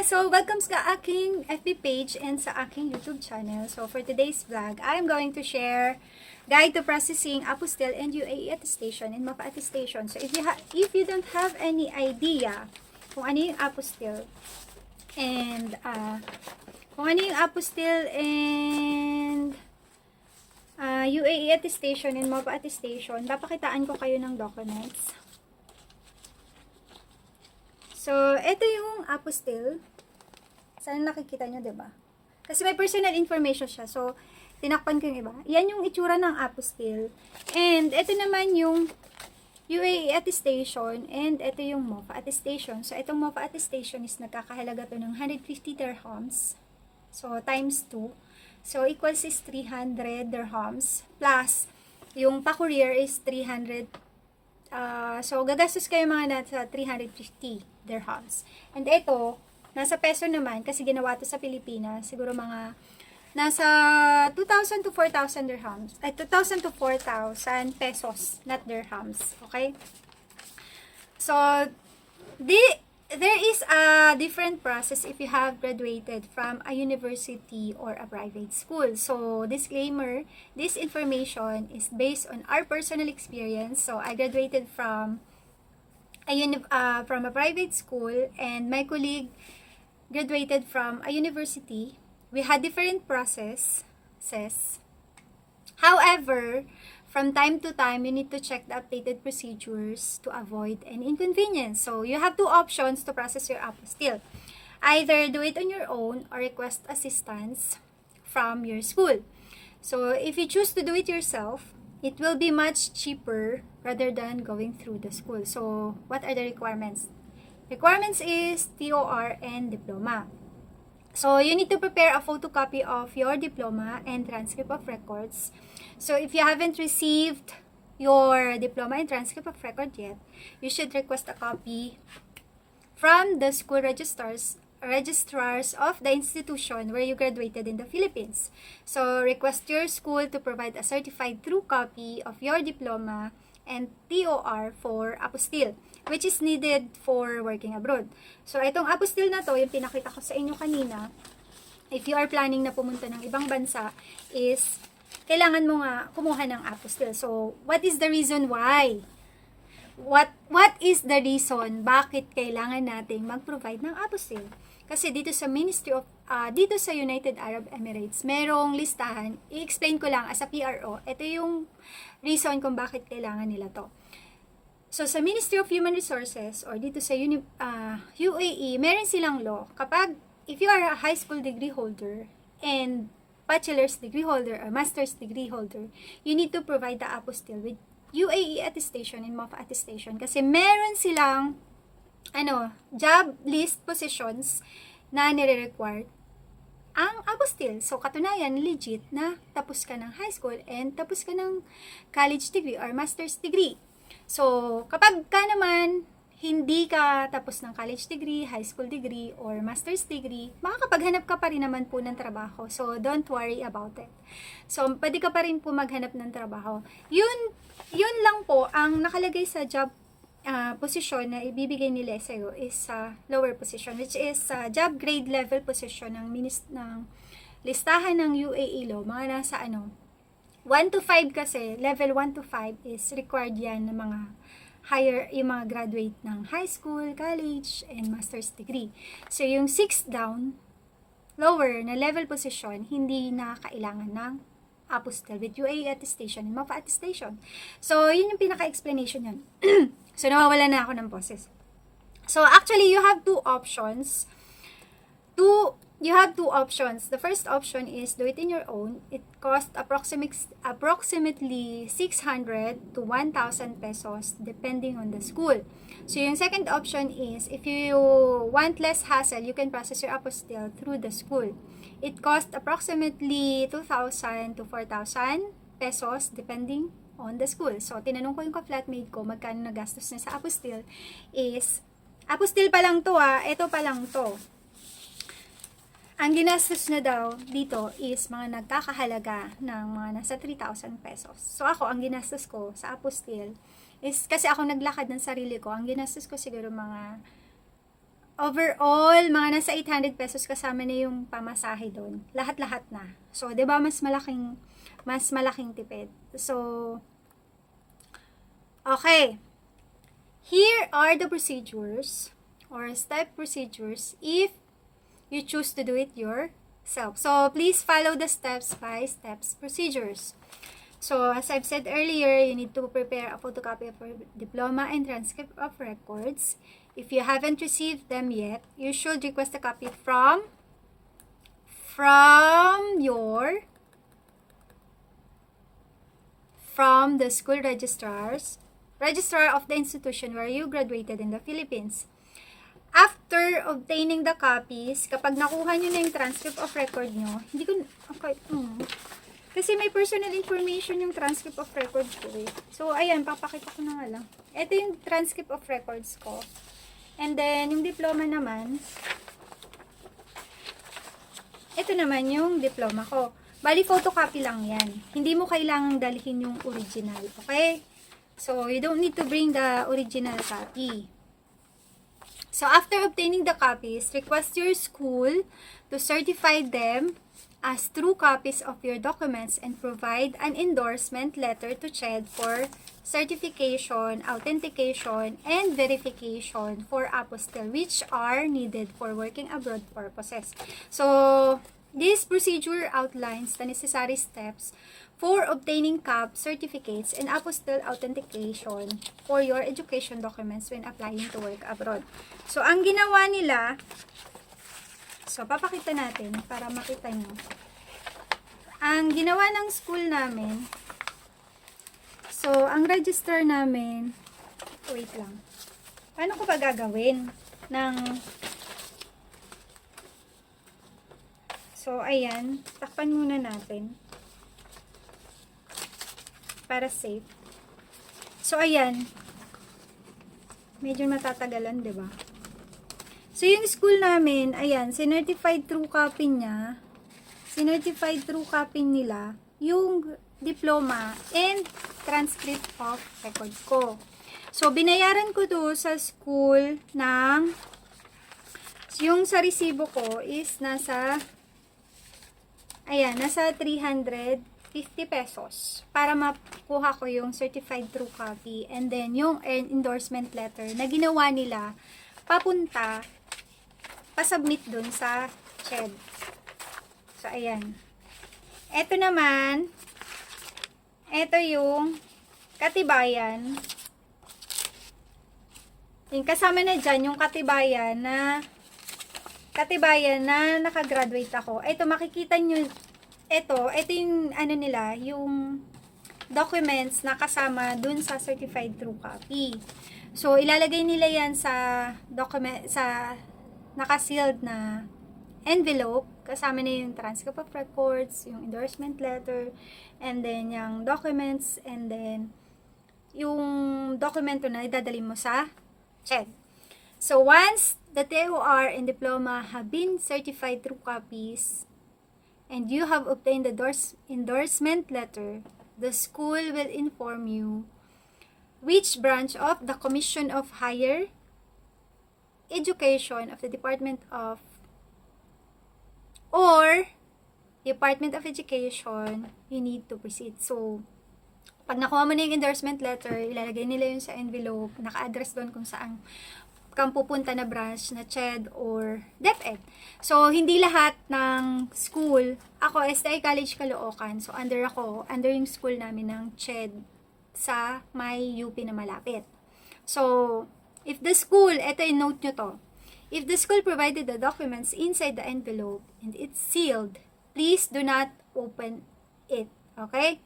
So welcome sa aking FB page and sa aking YouTube channel. So for today's vlog, I'm going to share guide to processing apostille and UAE attestation and MOFA attestation. So if you don't have any idea kung ano yung apostille and UAE attestation and MOFA attestation, papakitaan ko kayo ng documents. So, ito yung apostille. Sana nakikita nyo, diba? Kasi may personal information siya. So, tinakpan ko yung iba. Yan yung itsura ng apostille. And, ito naman yung UAE attestation. And, ito yung MOFA attestation. So, itong MOFA attestation is nagkakahalaga to ng 150 dirhams. So, times 2. So, equals is 300 dirhams. Plus, yung pa-courier is 300. So, gagastos kayo mga nasa 350 dirhams. And ito, nasa peso naman, kasi ginawa to sa Pilipinas, siguro mga nasa 2,000 to 4,000 dirhams. Ay, 2,000 to 4,000 pesos, not dirhams. Okay? So, there is a different process if you have graduated from a university or a private school. So, disclaimer, this information is based on our personal experience. So, I graduated from a private school, and my colleague graduated from a university. We had different processes. However, from time to time, you need to check the updated procedures to avoid an inconvenience. So, you have two options to process your apostille. Either do it on your own or request assistance from your school. So, if you choose to do it yourself, it will be much cheaper rather than going through the school. So, what are the requirements? Requirements is TOR and Diploma. So, you need to prepare a photocopy of your diploma and transcript of records. So, if you haven't received your diploma and transcript of record yet, you should request a copy from the school registrars of the institution where you graduated in the Philippines. So, request your school to provide a certified true copy of your diploma and TOR for apostille, which is needed for working abroad. So, itong apostille na to, yung pinakita ko sa inyo kanina, if you are planning na pumunta ng ibang bansa, is kailangan mo nga kumuha ng apostille. So, what is the reason why? What is the reason bakit kailangan nating mag-provide ng apostille? Kasi dito sa dito sa United Arab Emirates, merong listahan. I-explain ko lang as a PRO. Ito yung reason kung bakit kailangan nila to. So, sa Ministry of Human Resources or dito sa UAE, meron silang law. If you are a high school degree holder and bachelor's degree holder or master's degree holder, you need to provide the apostille with UAE attestation and MOFA attestation. Kasi meron silang job list positions na nire-require ang apostille. So, katunayan, legit na tapos ka ng high school and tapos ka ng college degree or master's degree. So, kapag ka naman hindi ka tapos ng college degree, high school degree, or master's degree, makakapaghanap ka pa rin naman po ng trabaho. So, don't worry about it. So, pwede ka pa rin po maghanap ng trabaho. Yun lang po ang nakalagay sa job position na ibibigay nila sa iyo is lower position, which is job grade level position ng listahan ng UAE law, mga nasa 1 to 5 kasi, level 1 to 5 is required yan ng mga higher, yung mga graduate ng high school, college, and master's degree. So, yung 6 down, lower na level position, hindi na kailangan ng apostille with UAE attestation and MOFA attestation. So, yun yung pinaka-explanation yan. So, nawawala na ako ng boses. So, actually, you have two options. The first option is do it in your own. It costs approximately 600 to 1,000 pesos depending on the school. So, yung second option is if you want less hassle, you can process your apostille through the school. It costs approximately 2,000 to 4,000 pesos depending on the school. So, tinanong ko yung ka-flatmate ko magkano nagastos niya sa apostille is, apostille pa lang to ito pa lang to. Ang ginastos na daw dito is mga nagkakahalaga ng mga nasa 3,000 pesos. So, ako, ang ginastos ko sa apostille is, kasi ako naglakad ng sarili ko, ang ginastos ko siguro mga overall, mga nasa 800 pesos kasama na yung pamasahe doon. Lahat-lahat na. So, 'di ba mas malaking tipid. So, okay. Here are the procedures or step procedures if you choose to do it yourself. So, please follow the steps by steps procedures. So, as I've said earlier, you need to prepare a photocopy of your diploma and transcript of records. If you haven't received them yet, you should request a copy from the school registrar of the institution where you graduated in the Philippines. After obtaining the copies, kapag nakuha nyo na yung transcript of record nyo, kasi may personal information yung transcript of records ko eh. So, ayan, papakita ko na nga lang. Ito yung transcript of records ko. And then, yung diploma naman, ito naman yung diploma ko. Bali, photocopy lang yan. Hindi mo kailangang dalhin yung original. Okay? So, you don't need to bring the original copy. So, after obtaining the copies, request your school to certify them as true copies of your documents and provide an endorsement letter to CHED for certification, authentication, and verification for apostille, which are needed for working abroad purposes. So, this procedure outlines the necessary steps for obtaining CAP certificates and apostille authentication for your education documents when applying to work abroad. So, ang ginawa nila, so, papakita natin para makita nyo. Ang ginawa ng school namin, so, ang register namin, wait lang. Paano ko ba gagawin? So, ayan. Takpan muna natin. Para safe. So, ayan. Medyo matatagalan, diba? So, yung school namin, ayan, sinertified true copy niya, nila, yung diploma and transcript of records ko. So, binayaran ko to sa school ng, yung sa resibo ko is nasa, ayan, nasa 350 pesos para makuha ko yung certified true copy and then yung endorsement letter na ginawa nila papunta, pasubmit dun sa CHED. So, ayan. Ito naman, ito yung katibayan. Yung kasama na dyan, yung katibayan na nakagraduate ako. Ito, makikita nyo, ito yung ano nila, yung documents na kasama dun sa certified true copy. So, ilalagay nila yan sa document, sa nakasealed na envelope, kasama na yung transcript of records, yung endorsement letter, and then yung documents, and then yung dokumento na idadali mo sa CHED. So, once the TOR and Diploma have been certified through copies, and you have obtained the endorsement letter, the school will inform you which branch of the Commission of Higher Education of the Department of Education you need to proceed. So, pag nakuha mo na yung endorsement letter, ilalagay nila yun sa envelope, naka-address doon kung saan kang pupunta na branch na CHED or DepEd. So, hindi lahat ng school, ako, STI College Caloocan, so under yung school namin ng CHED sa may UP na malapit. So, if the school, eto yung note nyo to, if the school provided the documents inside the envelope and it's sealed, please do not open it. Okay?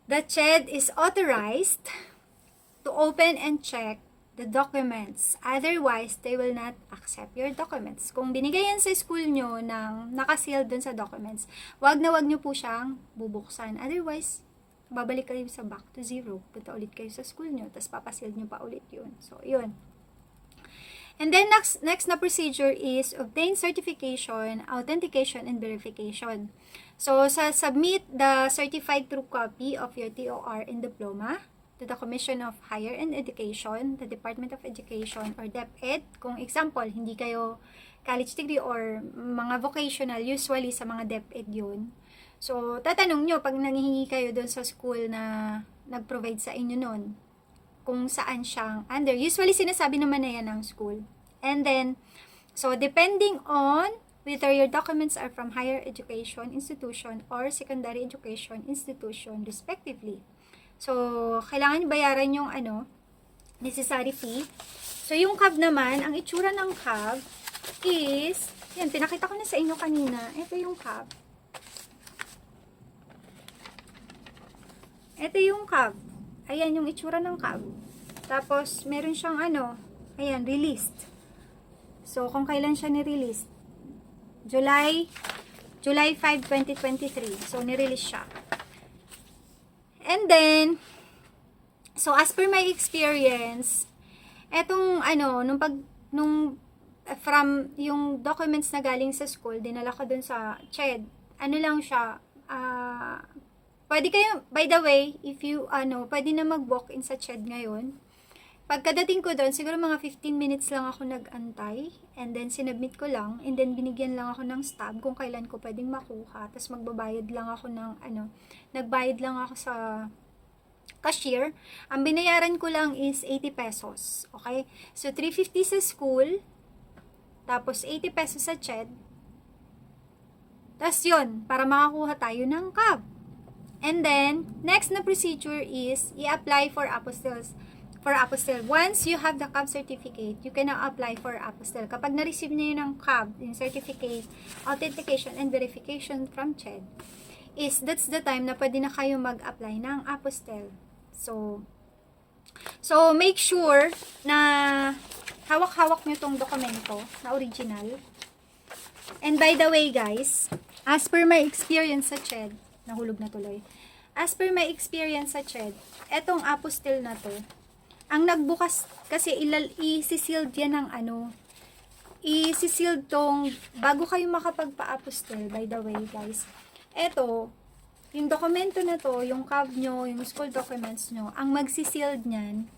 The CHED is authorized to open and check the documents. Otherwise, they will not accept your documents. Kung binigay yan sa school nyo ng nakaseal dun sa documents, wag nyo po siyang bubuksan. Otherwise, babalik kayo sa back to zero. Punta ulit kayo sa school nyo, tapos papaseal nyo pa ulit yun. So, yun. And then, next na procedure is obtain certification, authentication, and verification. So, submit the certified true copy of your TOR and diploma. to the Commission of Higher and Education, the Department of Education, or DepEd. Kung example, hindi kayo college degree or mga vocational, usually sa mga DepEd yun. So, tatanong nyo pag nanghihingi kayo doon sa school na nag-provide sa inyo nun, kung saan siyang under. Usually, sinasabi naman na yan ng school. And then, so, depending on whether your documents are from higher education institution or secondary education institution, respectively. So, kailangan bayaran yung necessary fee. So, yung CAB naman, ang itsura ng CAB is, yan, pinakita ko na sa inyo kanina. Ito yung CAB. Ito yung CAB. Ayan, yung itsura ng CAB. Tapos, meron siyang ayan, released. So, kung kailan siya ni-release? July 5, 2023. So, ni-release siya. And then, so, as per my experience, etong, from yung documents na galing sa school, dinala ko dun sa CHED. Lang siya, pwede kayo, by the way, if you, pwede na mag-walk-in sa CHED ngayon. Pagkadating ko doon, siguro mga 15 minutes lang ako nag-antay, and then sinubmit ko lang, and then binigyan lang ako ng stub kung kailan ko pwedeng makuha, tapos magbabayad lang ako ng, nagbayad lang ako sa cashier. Ang binayaran ko lang is 80 pesos, okay? So, 350 sa school, tapos 80 pesos sa CHED, tapos yun, para makakuha tayo ng CAB. And then, next na procedure is, i-apply for apostilles. For apostille. Once you have the CAB certificate, you can now apply for apostille. Kapag na-receive niyo yung CAB, yung certificate, authentication, and verification from CHED, that's the time na pwede na kayo mag-apply ng apostille. So make sure na hawak-hawak nyo tong dokumento na original. And by the way, guys, as per my experience sa CHED, nahulog na tuloy. As per my experience sa CHED, etong apostille na to, ang nagbukas, kasi i-sealed yan ng i-sealed tong, bago kayo makapagpa-apostille, by the way, guys. Eto, yung dokumento na to, yung CAB nyo, yung school documents nyo, ang magsisealed nyan,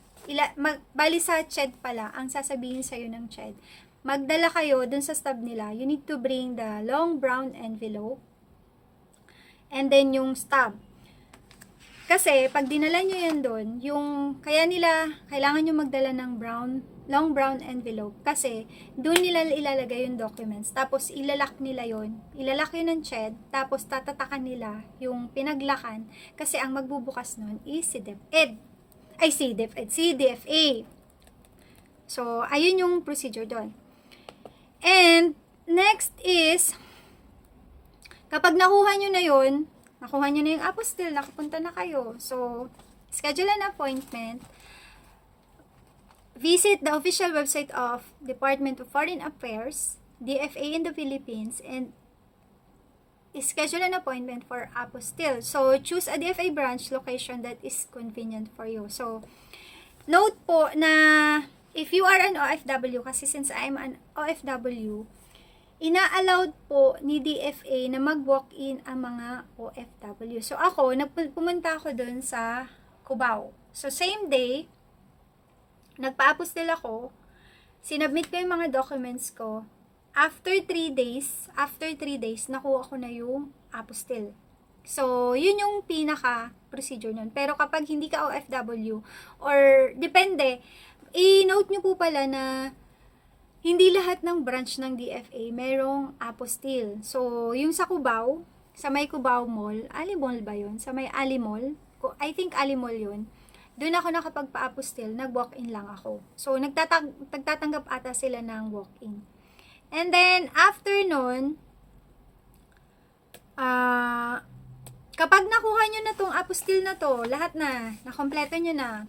bali sa CHED pala, ang sasabihin sa'yo ng CHED, magdala kayo dun sa stub nila, you need to bring the long brown envelope, and then yung stub. Kasi, pag dinala nyo yan doon, kailangan nyo magdala ng long brown envelope. Kasi, doon nila ilalagay yung documents. Tapos, ilalak nila yon. Ilalak yun ng CHED. Tapos, tatatakan nila yung pinaglakan. Kasi, ang magbubukas nun is si DepEd. Si DFA. So, ayun yung procedure doon. And, next is, kapag nakuha nyo na yun, nakuha nyo na yung apostille, nakapunta na kayo. So, schedule an appointment. Visit the official website of Department of Foreign Affairs, DFA in the Philippines, and schedule an appointment for apostille. So, choose a DFA branch location that is convenient for you. So, note po na if you are an OFW, kasi since I'm an OFW, ina-allowed po ni DFA na mag-walk-in ang mga OFW. So, pumunta ako dun sa Cubao. So, same day, nagpa-apostille ako, sinubmit ko yung mga documents ko. After 3 days, nakuha ko na yung apostille. So, yun yung pinaka-procedure nun. Pero kapag hindi ka OFW, or depende, i-note nyo po pala na hindi lahat ng branch ng DFA merong apostille. So, yung sa Cubao, sa may Cubao Mall, Ali Mall ba yun? Sa may Ali Mall? I think Ali Mall yun. Doon ako nakapagpa-apostille, nag-walk-in lang ako. So, nagtatanggap ata sila ng walk-in. And then, after nun, kapag nakuha nyo na tong apostille na to, lahat na, nakompleto nyo na,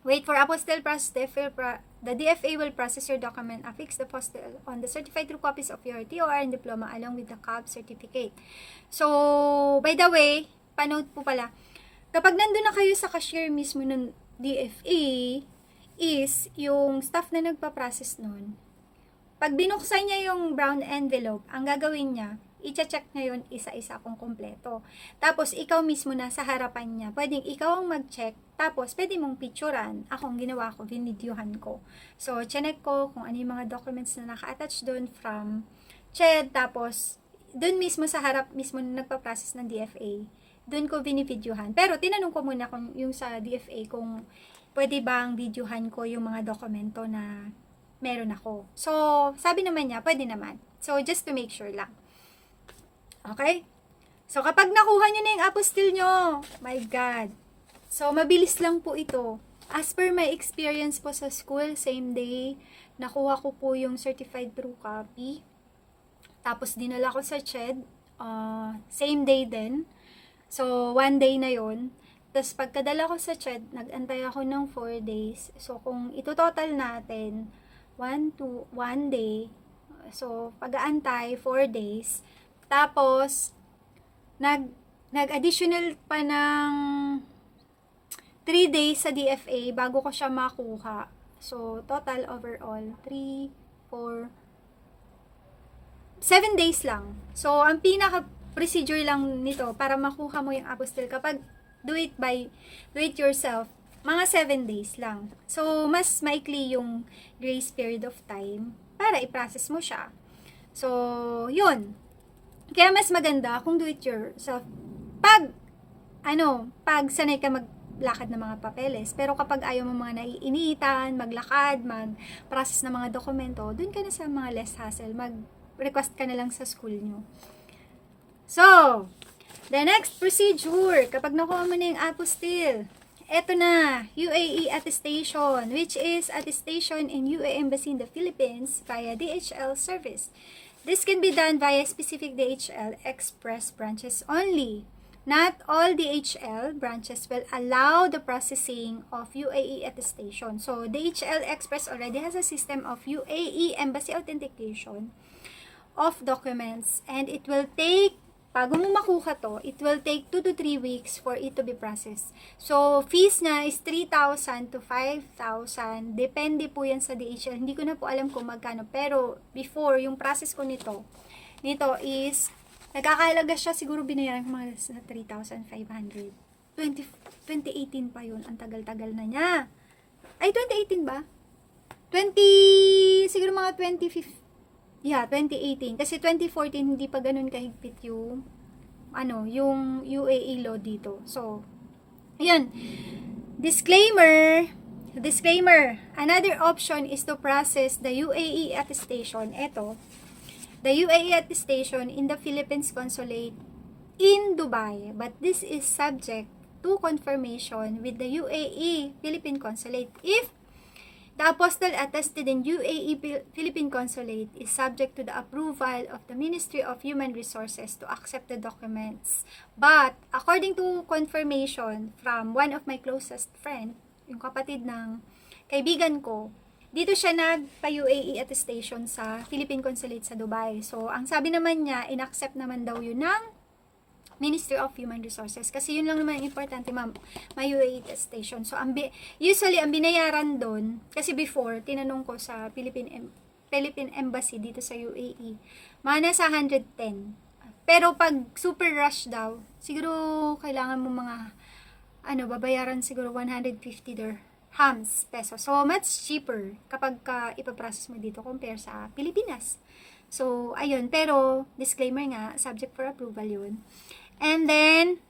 wait for apostille process. The DFA will process your document, affix the apostille on the certified true copies of your TOR and Diploma along with the CAB certificate. So, by the way, panote po pala, kapag nandun na kayo sa cashier mismo ng DFA, is yung staff na nagpa-process nun, pag binuksan niya yung brown envelope, ang gagawin niya, i-check niya yun isa-isa kung kompleto. Tapos, ikaw mismo na sa harapan niya. Pwedeng ikaw ang mag-check. Tapos, pwede mong picturean. Akong ginawa ko, vinidyohan ko. So, chinek ko kung ano yung mga documents na naka-attach doon from CHED. Tapos, doon mismo sa harap mismo na nagpa-process ng DFA. Doon ko binibidyohan. Pero, tinanong ko muna kung yung sa DFA kung pwede bang videohan ko yung mga dokumento na meron ako. So, sabi naman niya, pwede naman. So, just to make sure lang. Okay? So, kapag nakuha nyo na yung apostille nyo, my God. So, mabilis lang po ito. As per my experience po sa school, same day, nakuha ko po yung certified true copy. Tapos, dinala ko sa CHED. Same day din. So, 1 day na yon. Tapos, pagkadala ko sa CHED, nag-antay ako ng 4 days. So, kung ito-total natin, 1 day. So, pag-aantay, 4 days. Tapos, nag-additional pa ng 3 days sa DFA bago ko siya makuha. So, total overall, 3, 4, 7 days lang. So, ang pinaka-procedure lang nito para makuha mo yung apostille kapag do it yourself, mga 7 days lang. So, mas maikli yung grace period of time para i-process mo siya. So, yun. Kaya mas maganda kung do it yourself. Pag sanay ka maglakad ng mga papeles, pero kapag ayaw mo mga naiinitan, maglakad, mag-process ng mga dokumento, dun ka na sa mga less hassle. Mag-request ka na lang sa school nyo. So, the next procedure, kapag nakuha mo na yung apostille, eto na, UAE attestation, which is attestation in UAE Embassy in the Philippines via DHL service. This can be done via specific DHL Express branches only. Not all DHL branches will allow the processing of UAE attestation. So, DHL Express already has a system of UAE Embassy authentication of documents, and it will take, bago mo makuha to, it will take 2 to 3 weeks for it to be processed. So, fees na is 3,000 to 5,000. Depende po yan sa DHL. Hindi ko na po alam kung magkano. Pero, before, yung process ko nito is, nagkakahalaga siya, siguro binayaran ko mga sa 3,500. 2018 pa yun. Ang tagal-tagal na niya. Ay, 2018 ba? Siguro mga 2015. Yeah, 2018. Kasi 2014, hindi pa ganun kahigpit yung, yung UAE law dito. So, ayan. Disclaimer. Another option is to process the UAE attestation. Ito, the UAE attestation in the Philippines consulate in Dubai. But this is subject to confirmation with the UAE Philippine consulate. If the apostille attested in UAE Philippine Consulate is subject to the approval of the Ministry of Human Resources to accept the documents. But, according to confirmation from one of my closest friend, yung kapatid ng kaibigan ko, dito siya nagpa-UAE attestation sa Philippine Consulate sa Dubai. So, ang sabi naman niya, in-accept naman daw yun ng Ministry of Human Resources. Kasi yun lang naman ang importante, ma'am, may UAE attestation. So, usually, ang binayaran doon, kasi before, tinanong ko sa Philippine Embassy dito sa UAE, mga nasa 110. Pero pag super rush daw, siguro kailangan mo mga, babayaran siguro 150 dirhams, peso. So, much cheaper kapag ipaprocess mo dito compare sa Pilipinas. So, ayun. Pero, disclaimer nga, subject for approval yun. And then,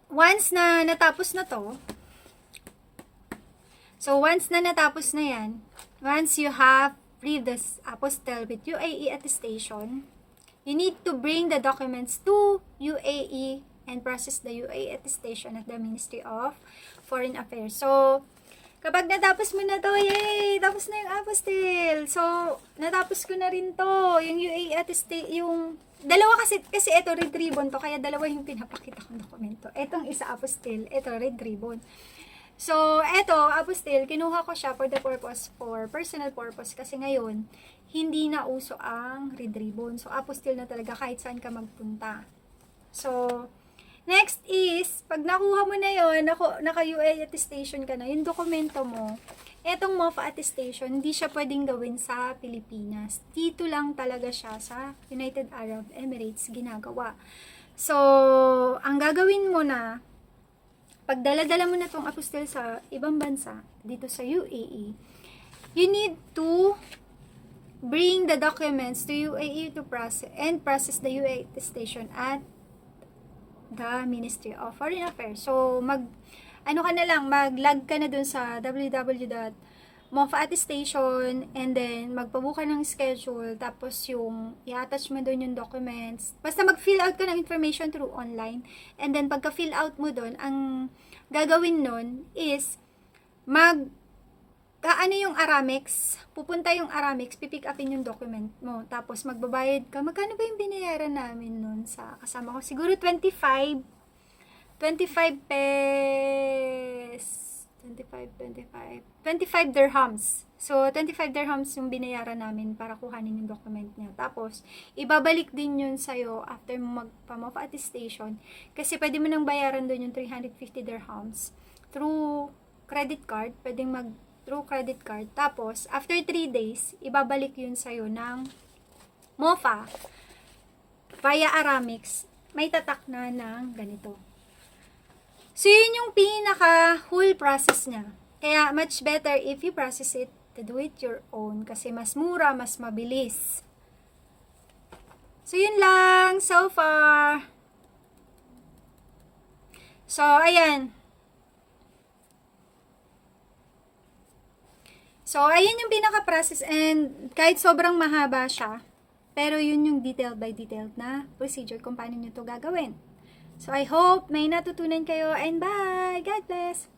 once na natapos na to, once you have read this apostille with UAE attestation, you need to bring the documents to UAE and process the UAE attestation at the Ministry of Foreign Affairs. So, kapag natapos mo na to, yay! Tapos na yung apostille. So, natapos ko na rin to. Yung UAE attestation, yung dalawa kasi ito red ribbon to, kaya dalawa yung pinapakita kong dokumento. Etong isa apostille, ito red ribbon. So, ito, apostille, kinuha ko siya for personal purpose, kasi ngayon, hindi na uso ang red ribbon. So, apostille na talaga kahit saan ka magpunta. So, next is, pag nakuha mo na yun, naka-UAE attestation ka na, yung dokumento mo, Etong MOFA attestation, hindi siya pwedeng gawin sa Pilipinas. Dito lang talaga siya sa United Arab Emirates ginagawa. So, ang gagawin mo na, pagdala-dala mo na tong apostille sa ibang bansa, dito sa UAE, you need to bring the documents to UAE to process the UAE attestation at the Ministry of Foreign Affairs. So, mag-log ka na dun sa www.MOFA attestation, and then magpabuka ng schedule, tapos yung i-attach mo dun yung documents. Basta mag-fill out ka ng information through online, and then pagka-fill out mo dun, ang gagawin nun is ano yung Aramex, pupunta yung Aramex, pipick upin yung document mo, tapos magbabayad ka. Magkano ba yung binayaran namin nun sa kasama ko? Siguro 25 dirhams. So, 25 dirhams yung binayaran namin para kuhanin yung document niya. Tapos, ibabalik din yun sa'yo after mo magpa-MOFA attestation. Kasi pwede mo nang bayaran doon yung 350 dirhams through credit card. Pwedeng through credit card. Tapos, after 3 days, ibabalik yun sa'yo ng MOFA via Aramex. May tatak na ng ganito. So, yun yung pinaka-whole process niya. Kaya, much better if you process it to do it your own. Kasi mas mura, mas mabilis. So, yun lang so far. So, ayan. So, ayan yung pinaka-process, and kahit sobrang mahaba siya, pero yun yung detail by detail na procedure kung paano nyo to gagawin. So, I hope may natutunan kayo, and bye! God bless!